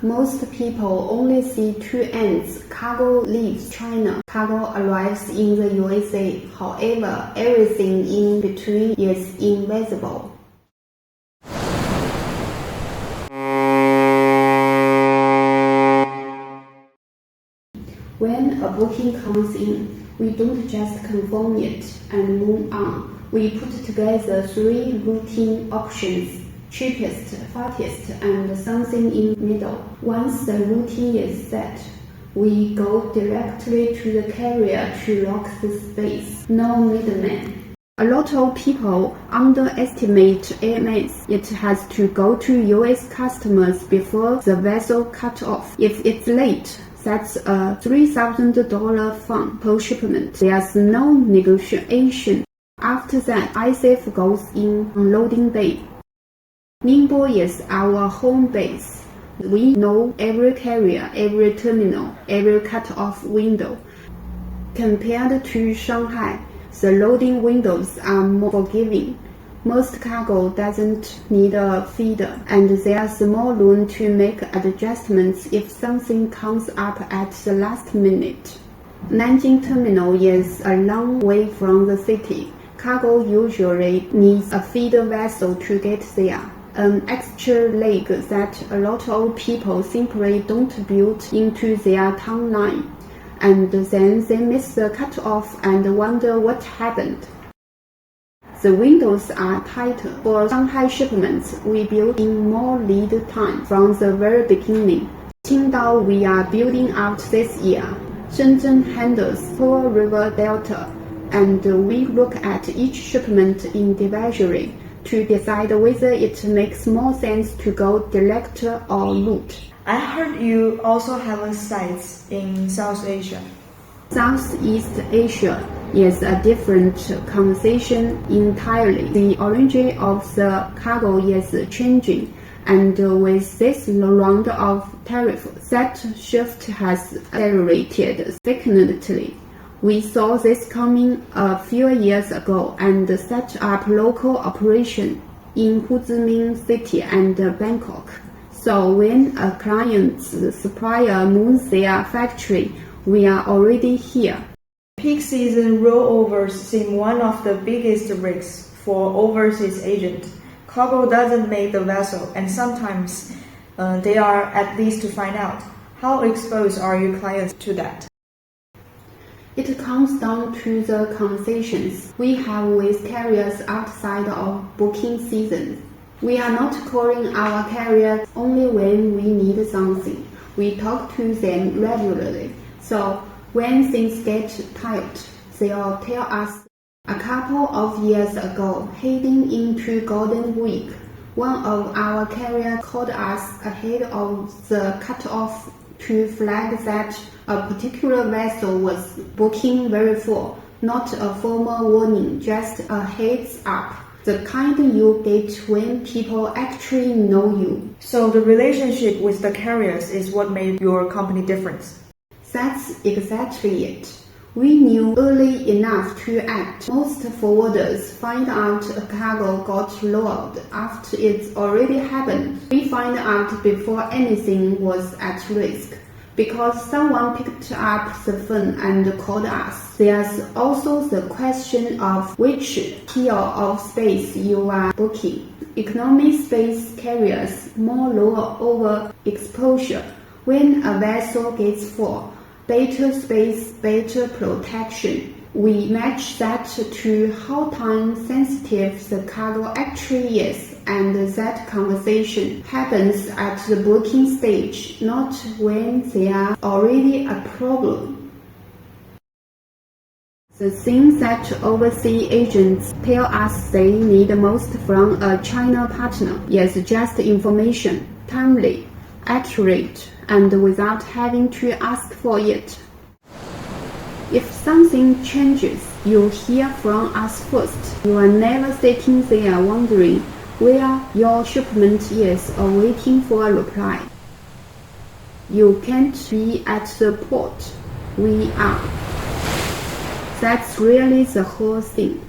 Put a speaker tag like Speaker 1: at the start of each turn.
Speaker 1: Most people only see two ends. Cargo leaves China, cargo arrives in the USA. However, everything in between is invisible. When a booking comes in, we don't just confirm it and move on. We put together 3 routine options: cheapest, fastest, and something in middle. Once the routine is set, we go directly to the carrier to lock the space. No middleman. A lot of people underestimate AMS. It has to go to US customers before the vessel cut off. If it's late, that's a $3,000 fine per shipment. There's no negotiation. After that, ISAF goes in unloading bay. Ningbo is our home base. We know every carrier, every terminal, every cut-off window. Compared to Shanghai, the loading windows are more forgiving. Most cargo doesn't need a feeder, and there's more room to make adjustments if something comes up at the last minute. Nanjing terminal is a long way from the city. Cargo usually needs a feeder vessel to get there. An extra leg that a lot of people simply don't build into their timeline, and then they miss the cut-off and wonder what happened. The windows are tighter. For Shanghai shipments, we build in more lead time from the very beginning. Qingdao we are building out this year. Shenzhen handles Pearl River Delta, and we look at each shipment individually to decide whether it makes more sense to go direct or route.
Speaker 2: I heard you also have sites in South Asia.
Speaker 1: Southeast Asia is a different conversation entirely. The origin of the cargo is changing, and with this round of tariff, that shift has accelerated significantly. We saw this coming a few years ago and set up local operation in Chi Minh City and Bangkok. So when a client's supplier moves their factory, we are already here.
Speaker 2: Peak season rollovers seem one of the biggest risks for overseas agents. Cargo doesn't make the vessel, and sometimes they are at least to find out. How exposed are your clients to that?
Speaker 1: It comes down to the conversations we have with carriers outside of booking season. We are not calling our carriers only when we need something. We talk to them regularly. So when things get tight, they'll tell us. A couple of years ago, heading into Golden Week, one of our carriers called us ahead of the cutoff to flag that a particular vessel was booking very full. Not a formal warning, just a heads up. The kind you get when people actually know you.
Speaker 2: So the relationship with the carriers is what made your company different.
Speaker 1: That's exactly it. We knew early enough to act. Most forwarders find out a cargo got lowered after it's already happened. We find out before anything was at risk, because someone picked up the phone and called us. There's also the question of which tier of space you are booking. Economy space carriers more rollover exposure. When a vessel gets full, better space, better protection. We match that to how time sensitive the cargo actually is, and that conversation happens at the booking stage, not when there's already a problem. The things that overseas agents tell us they need most from a China partner is just information, timely, accurate, and without having to ask for it. If something changes, you hear from us first. You are never sitting there wondering where your shipment is or waiting for a reply. You can't be at the port. We are. That's really the whole thing.